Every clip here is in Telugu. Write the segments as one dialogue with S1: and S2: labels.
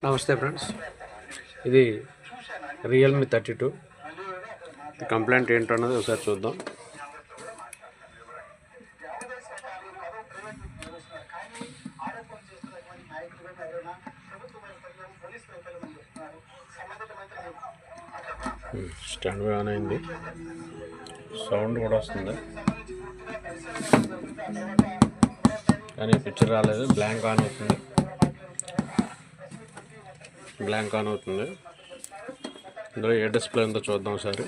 S1: నమస్తే ఫ్రెండ్స్, ఇది రియల్మీ 32 కంప్లైంట్ ఏంటో అన్నది ఒకసారి చూద్దాం. స్టాండ్ బై ఆన్ అయింది, సౌండ్ కూడా వస్తుంది కానీ పిక్చర్ రాలేదు. బ్లాంక్ ఆన్ అవుతుంది. ఇందులో ఏ డిస్ప్లే ఉందో చూద్దాం ఒకసారి.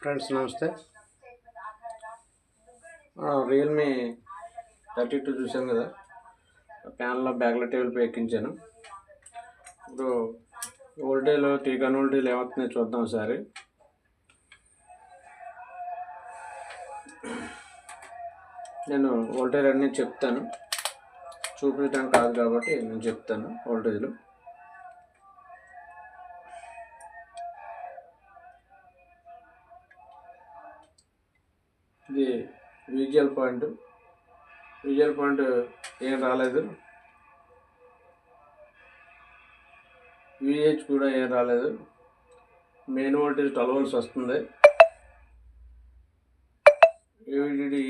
S1: ఫ్రెండ్స్ నమస్తే, రియల్మీ 32 చూసాను కదా, ప్యాన్లో బ్యాక్లో టేబుల్పై ఎక్కించాను. ఇప్పుడు వోల్టేజ్లో టీకాన్ వోల్టేజ్ ఏమవుతున్నాయి చూద్దాం ఒకసారి. నేను వోల్టేజ్ అన్నీ చెప్తాను, చూపించడానికి కాదు కాబట్టి నేను చెప్తాను వోల్టేజ్లు. ఇది విజువల్ పాయింట్ ఏం రాలేదు, విహెచ్ కూడా ఏం రాలేదు. మెయిన్ వోల్టేజ్ 12 volts వస్తుంది.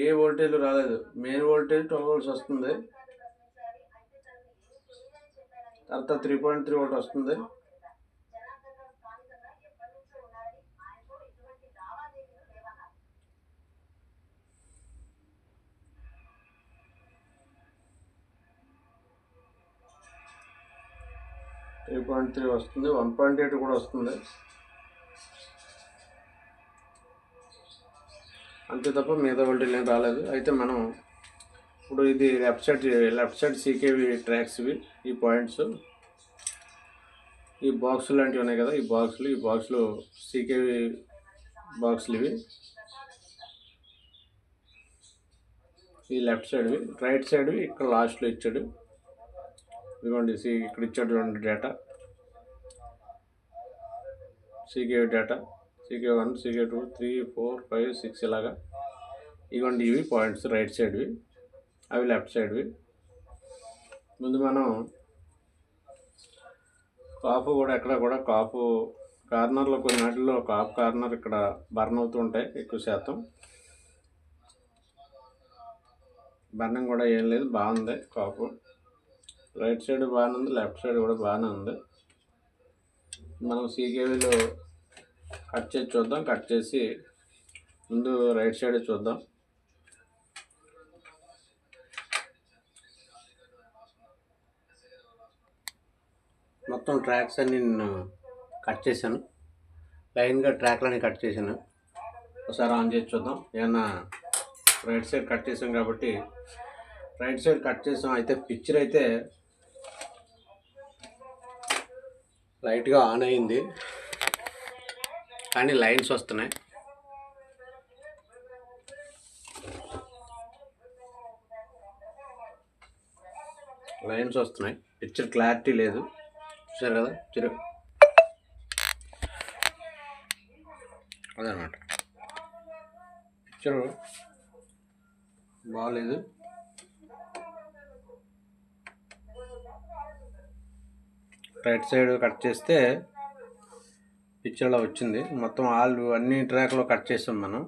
S1: ఏ వోల్టేజ్ రాలేదు, మెయిన్ వోల్టేజ్ 12 volts వస్తుంది. తర్వాత 3.3 volt వస్తుంది. వస్తుంది, 1.8 కూడా వస్తుంది. అంతే తప్ప మిగతా వోల్టేజ్ ఏం రాలేదు. అయితే మనం ఇప్పుడు ఇది లెఫ్ట్ సైడ్ సీకేవి ట్రాక్స్ ఇవి. ఈ పాయింట్స్, ఈ బాక్స్ లాంటివి ఉన్నాయి కదా, ఈ బాక్సులు సీకేవి బాక్సులు ఇవి. ఈ లెఫ్ట్ సైడ్వి, రైట్ సైడ్వి ఇక్కడ లాస్ట్లో ఇచ్చాడు. ఇదిగోండి, ఇక్కడ ఇచ్చాడు చూడండి డేటా, సీకేవి డేటా, CK1, CK2, 3, 4, 5, 6 ఇలాగా. ఇవ్వండి ఇవి పాయింట్స్ రైట్ సైడ్వి, అవి లెఫ్ట్ సైడ్వి. ముందు మనం కాపు కూడా ఎక్కడ కూడా కాపు కార్నర్లో కొన్ని వాటిల్లో కాపు కార్నర్ ఇక్కడ బర్న్ అవుతూ ఉంటాయి ఎక్కువ శాతం. బర్నింగ్ కూడా ఏం లేదు, బాగుంది కాపు. రైట్ సైడ్ బాగానే ఉంది, లెఫ్ట్ సైడ్ కూడా బాగానే ఉంది. మనం సీకేవీలో కట్ చేసి ముందు రైట్ సైడ్ చూద్దాం. మొత్తం ట్రాక్స్ అన్ని నేను కట్ చేశాను, లైన్గా ట్రాక్లని కట్ చేశాను. ఒకసారి ఆన్ చేసి చూద్దాం. ఏమన్నా రైట్ సైడ్ కట్ చేసాం కాబట్టి రైట్ సైడ్ కట్ చేసాం. అయితే పిక్చర్ అయితే లైట్గా ఆన్ అయింది కానీ లైన్స్ వస్తున్నాయి. పిక్చర్ క్లారిటీ లేదు, చూసారు కదా. అదనమాట, పిక్చర్ బాగాలేదు. రైట్ సైడ్ కట్ చేస్తే పిక్చర్లో వచ్చింది. మొత్తం అన్ని ట్రాక్లో కట్ చేసాం మనం.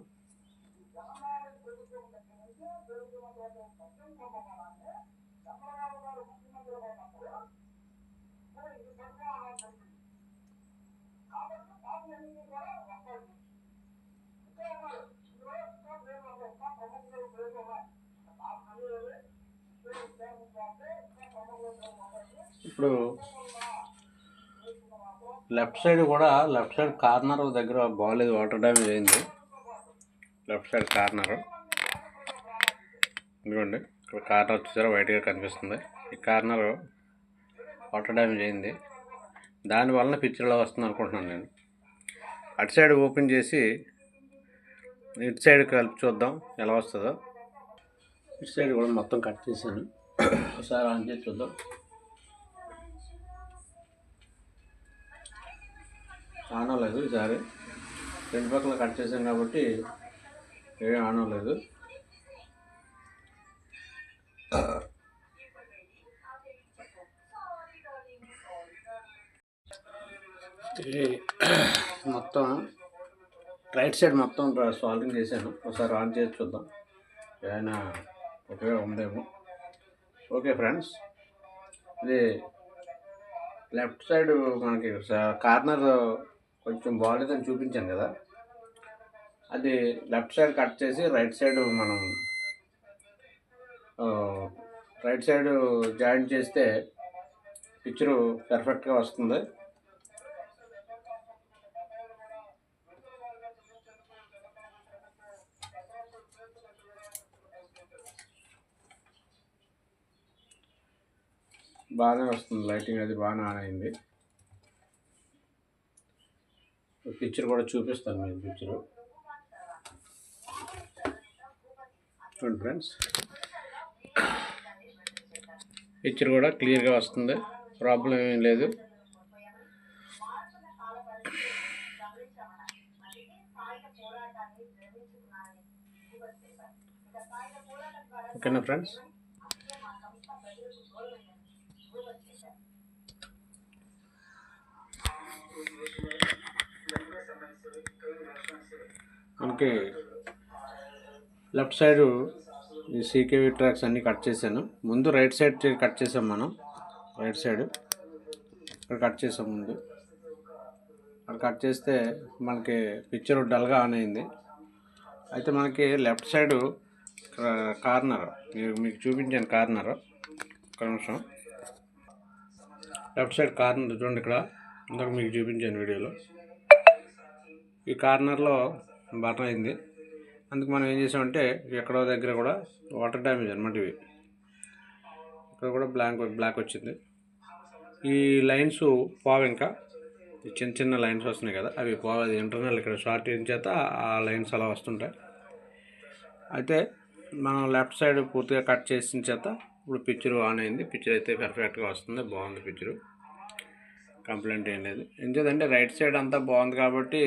S1: ఇప్పుడు లెఫ్ట్ సైడ్ కార్నర్ దగ్గర బాగాలేదు, వాటర్ డ్యామేజ్ అయింది. లెఫ్ట్ సైడ్ కార్నర్ ఇదిగోండి, ఇక్కడ కార్నర్ వచ్చేసరి వైట్గా కనిపిస్తుంది. ఈ కార్నర్ వాటర్ డ్యామేజ్ అయింది, దానివల్ల పిక్చర్లో వస్తుంది అనుకుంటున్నాను నేను. అటు సైడ్ ఓపెన్ చేసి ఇటు సైడ్ కలిపి చూద్దాం ఎలా వస్తుందో. ఇటు సైడ్ కూడా మొత్తం కట్ చేశాను, ఒకసారి ఆన్ చేసి చూద్దాం. ఆన్ అవ్వలేదు ఈసారి. రెండు పక్కల కట్ చేసాం కాబట్టి ఏమీ ఆన్ అవ్వలేదు. మొత్తం రైట్ సైడ్ మొత్తం సాల్వింగ్ చేశాను. ఒకసారి ఆన్ చేసి చూద్దాం, ఏమైనా ఉపయోగం ఉందేమో. ఓకే ఫ్రెండ్స్, ఇది లెఫ్ట్ సైడ్ మనకి కార్నర్ కొంచెం బాగాలేదని చూపించాను కదా, అది లెఫ్ట్ సైడ్ కట్ చేసి రైట్ సైడ్ మనం జాయింట్ చేస్తే పిక్చరు పర్ఫెక్ట్గా వస్తుంది. బాగానే వస్తుంది, లైటింగ్ అది బాగానే ఆన్ అయింది. పిక్చర్ కూడా చూపిస్తాను మీకు. పిక్చరు చూడండి ఫ్రెండ్స్, పిక్చర్ కూడా క్లియర్గా వస్తుంది, ప్రాబ్లం ఏమీ లేదు. ఓకేనా ఫ్రెండ్స్, మనకి లెఫ్ట్ సైడు ఈ సీకేవి ట్రాక్స్ అన్నీ కట్ చేశాను. ముందు రైట్ సైడ్ కట్ చేసాం మనం, రైట్ సైడ్ ఇక్కడ కట్ చేసాం. ముందు అక్కడ కట్ చేస్తే మనకి పిక్చర్ డల్గా ఆన్ అయింది. అయితే మనకి లెఫ్ట్ సైడు కార్నర్ మీకు చూపించాను. కార్నర్ ఒక నిమిషం, లెఫ్ట్ సైడ్ కార్నర్ చూడండి, ఇక్కడ ఇందాక మీకు చూపించాను వీడియోలో. ఈ కార్నర్లో బటన్ అయింది. అందుకు మనం ఏం చేసామంటే ఎక్కడో దగ్గర కూడా వాటర్ డ్యామేజ్ అనమాట. ఇవి ఇక్కడ కూడా బ్లాక్ వచ్చింది. ఈ లైన్స్ పోవు, ఇంకా చిన్న చిన్న లైన్స్ వస్తున్నాయి కదా, అవి పోవు. ఇంటర్నల్ ఇక్కడ షార్ట్ చేత ఆ లైన్స్ అలా వస్తుంటాయి. అయితే మనం లెఫ్ట్ సైడ్ పూర్తిగా కట్ చేసిన చేత ఇప్పుడు పిక్చర్ ఆన్ అయింది. పిక్చర్ అయితే పర్ఫెక్ట్గా వస్తుంది, బాగుంది పిక్చరు, కంప్లైంట్ ఏం లేదు. ఎందుకంటే రైట్ సైడ్ అంతా బాగుంది కాబట్టి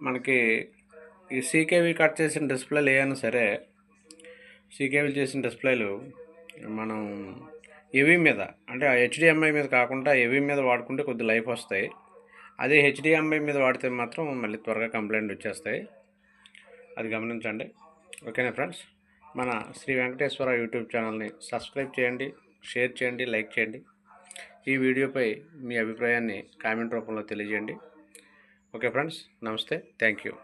S1: మనకి ఈ సీకేవి కట్ చేసిన డిస్ప్లేలు ఏమైనా సరే, సీకేవి చేసిన డిస్ప్లేలు మనం ఏవీ మీద, అంటే హెచ్డిఎంఐ మీద కాకుండా ఏవీ మీద వాడుకుంటే కొద్ది లైఫ్ వస్తాయి. అదే హెచ్డిఎంఐ మీద వాడితే మాత్రం మళ్ళీ త్వరగా కంప్లైంట్ వచ్చేస్తాయి, అది గమనించండి. ఓకేనా ఫ్రెండ్స్, మన శ్రీ వెంకటేశ్వర యూట్యూబ్ ఛానల్ని సబ్స్క్రైబ్ చేయండి, షేర్ చేయండి, లైక్ చేయండి. ఈ వీడియోపై మీ అభిప్రాయాన్ని కామెంట్ రూపంలో తెలియజేయండి. ఓకే ఫ్రెండ్స్, నమస్తే, థ్యాంక్ యూ.